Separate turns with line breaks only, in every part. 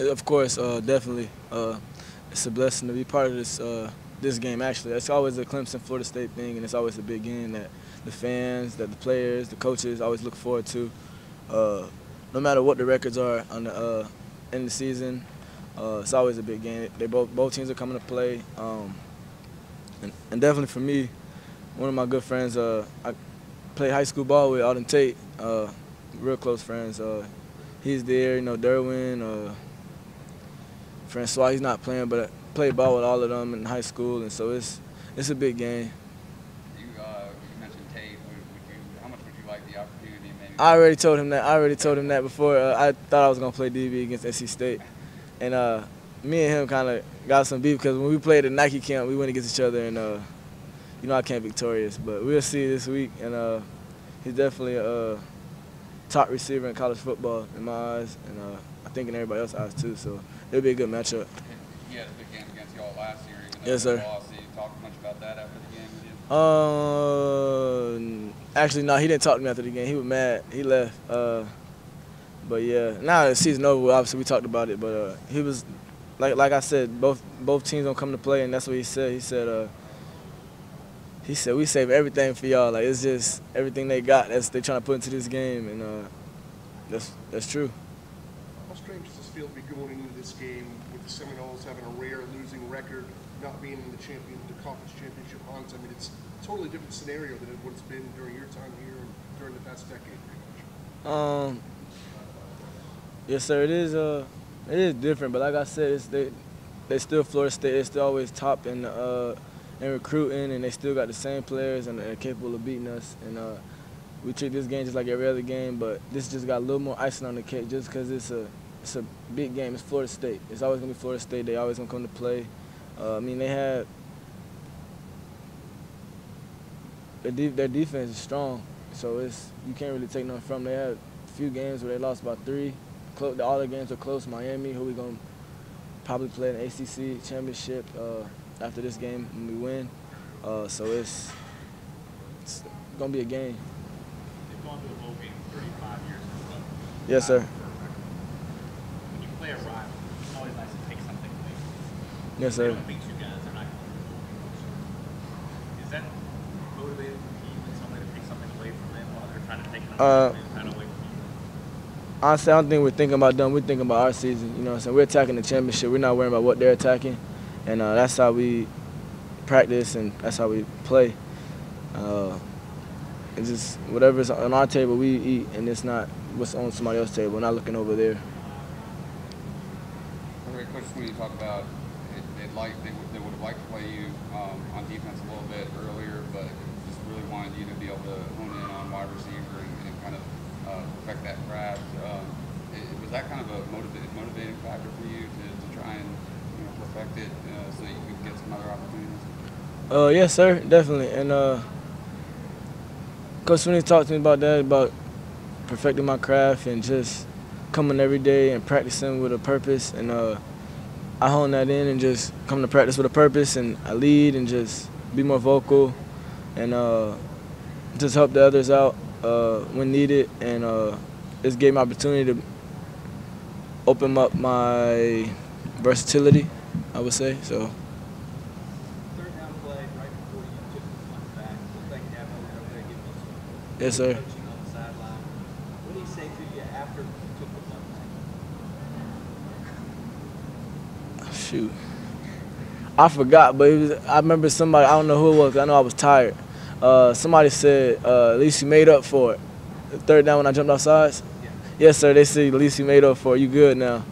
Of course, definitely. It's a blessing to be part of this game. Actually, it's always a Clemson-Florida State thing, and it's always a big game that the fans, that the players, the coaches always look forward to. Uh, no matter what the records are on the end of the season, it's always a big game. They both teams are coming to play, and definitely for me, one of my good friends, I played high school ball with Alden Tate, real close friends. He's there, Derwin. Francois, he's not playing, but I played ball with all of them in high school, and so it's a big game.
You mentioned Tate. How much would you like the opportunity? Maybe.
I already told him that. I already told him that before. I thought I was gonna play DB against NC State, and me and him kind of got some beef because when we played at Nike camp, we went against each other, and I came victorious. But we'll see this week, and he's definitely a top receiver in college football in my eyes, and I think in everybody else's eyes too. So it'll be a good matchup.
He had a big game against y'all last year. Even
Yes, sir.
Lost. Did you talk much about that after the game with you?
Actually, no, he didn't talk to me after the game. He was mad. He left. But yeah, now the season over. Obviously, we talked about it. But he was like I said, both teams don't come to play, and that's what he said. He said we save everything for y'all. Like it's just everything they got. They trying to put into this game, and that's true.
How strange does this feel to be going into this game with the Seminoles having a rare losing record, not being in the conference championship hunts? I mean, it's a totally different scenario than what it's been during your time here and during the past decade, pretty much.
Yes, sir. It is different, but like I said, they still Florida State. They're still always top in recruiting, and they still got the same players and they're capable of beating us. And we treat this game just like every other game, but this just got a little more icing on the cake just because it's a big game. It's Florida State. It's always gonna be Florida State. They always gonna come to play. I mean, their defense is strong, so you can't really take nothing from them. They had a few games where they lost by 3. All the games are close. Miami, who we gonna probably play in the ACC championship after this game when we win. So it's gonna be a game.
They've gone to a bowl game 35 years in a row.
Yes, sir.
When you play a rival, it's always nice to take something away.
Yes,
They
sir.
don't beat you guys, they're not going to the bowl game. Is that motivating for you in some way to take something away from them while they're trying to take something kind of away from you?
Honestly, I don't think we're thinking about them. We're thinking about our season. You know what I'm saying? We're attacking the championship. We're not worrying about what they're attacking. And that's how we practice and that's how we play. It's just whatever's on our table, we eat, and it's not what's on somebody else's table. We're not looking over there.
Okay, Coach Sweeney talked about they would have liked to play you on defense a little bit earlier, but just really wanted you to be able to hone in on wide receiver and kind of perfect that craft. Was that kind of a motivating factor for you to try and perfect it so that you could get some other opportunities?
Yes, sir, definitely. And Coach Sweeney talked to me about that, about perfecting my craft and just coming every day and practicing with a purpose. And I hone that in and just come to practice with a purpose, and I lead and just be more vocal and just help the others out when needed. And it's gave me opportunity to open up my versatility, I would say. So.
Third down play right before you took the punt back. Looked like you have over there giving us some
Yes, sir.
coaching on the sideline. What did he say to you after you took the punt back?
Shoot. I forgot, but I remember somebody, I don't know who it was, I know I was tired. Somebody said, at least you made up for it. The third down when I jumped off sides?
Yeah.
Yes, sir, they said, at least you made up for it, you good now.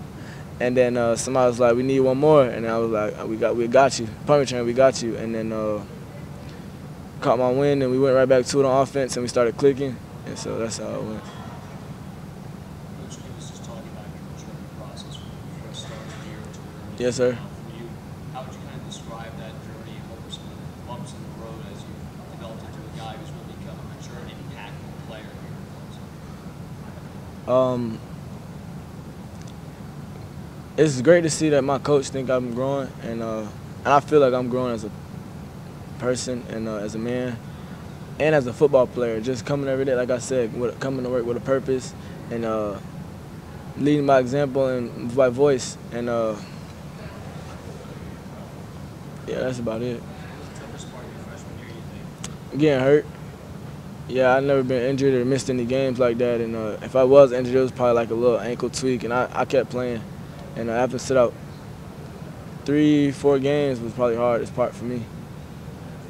And then somebody was like, we need one more. And I was like, we got you. Punt return, we got you. And then caught my win, and we went right back to it on offense, and we started clicking. And so that's how it went.
Coach, you was just talking about your maturity process when you first started here to where
Yes, sir.
for you. How would you kind of describe that journey and what were some of the bumps in the road as you developed into a guy who's really become a mature and impactful player here at Clemson?
It's great to see that my coach think I'm growing, and I feel like I'm growing as a person and as a man and as a football player. Just coming every day, like I said, coming to work with a purpose and leading by example and by voice, and yeah, that's about it.
What was the toughest part of your freshman year, you think?
Getting hurt. Yeah, I've never been injured or missed any games like that, and if I was injured, it was probably like a little ankle tweak, and I kept playing, and I have to sit out 3-4 games was probably the hardest part for me.
Do you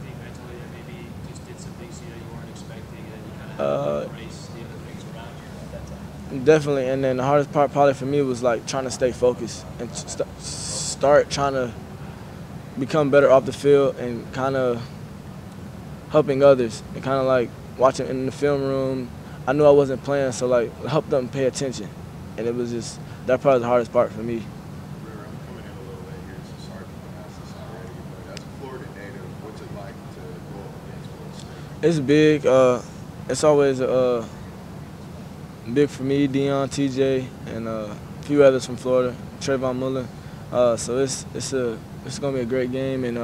think mentally that maybe just did some things you weren't expecting, and then you kind of had to embrace the other things around you at that time?
Definitely, and then the hardest part probably for me was like trying to stay focused and start trying to become better off the field and kind of helping others and kind of like watching in the film room. I knew I wasn't playing, so like help them pay attention, and it was just that probably the hardest part for me.
I'm coming in a little late here, so sorry if you asked this already, but as a Florida native, what's it like to go up against Florida State?
It's big. It's always big for me, Deion, TJ, and a few others from Florida, Trayvon Mullen. So it's gonna be a great game, and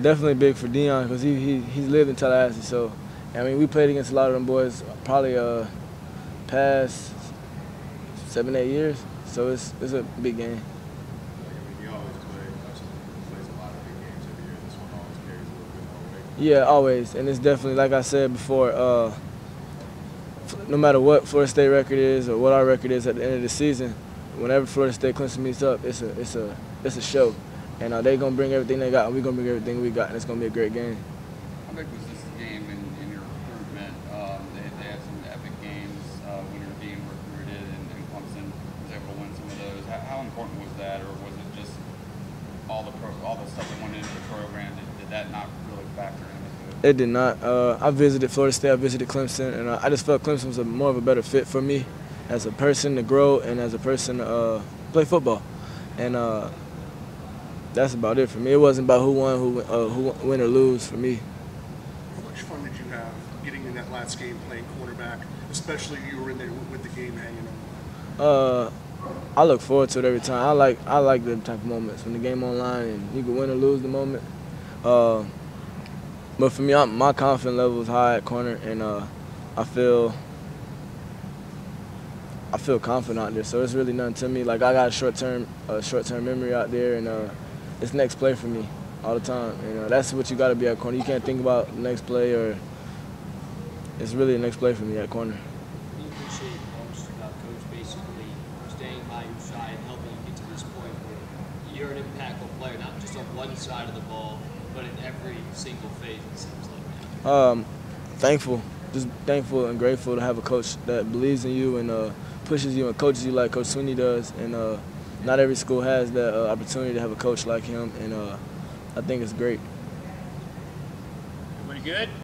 definitely big for Deion because he's lived in Tallahassee. So I mean, we played against a lot of them boys probably past 7-8 years. So it's a big game.
You always plays a lot of big games every year. This one always carries a little bit more weight.
Yeah, always, and it's definitely, like I said before, no matter what Florida State record is or what our record is at the end of the season, whenever Florida State Clemson meets up, it's a show, and they're gonna bring everything they got, and we're gonna bring everything we got, and it's gonna be a great game.
How big was this game in your recruitment? They had some epic games when you were being recruited, and Clemson was able to win some of those. How important was that, or was it just all the stuff that went into the program? Did that not really factor into it?
It did not. I visited Florida State, I visited Clemson, and I just felt Clemson was more of a better fit for me as a person to grow and as a person to play football. And that's about it for me. It wasn't about who won, who win or lose for me.
How much fun did you have getting in that last game playing quarterback, especially you were in there with the game hanging on the line?
I look forward to it every time. I like the type of moments when the game online and you can win or lose the moment. But for me, my confidence level is high at corner, and I feel confident out there. So it's really nothing to me. Like I got a short-term memory out there, and it's next play for me all the time. That's what you got to be at corner. You can't think about the next play, or it's really the next play for me at corner.
You appreciate most about Coach basically staying by your side and helping you get to this point where you're an impactful player, not just on one side of the ball, but in every single phase, it seems like.
Thankful, just thankful and grateful to have a coach that believes in you and pushes you and coaches you like Coach Sweeney does. And not every school has that opportunity to have a coach like him, and I think it's great.
Everybody good?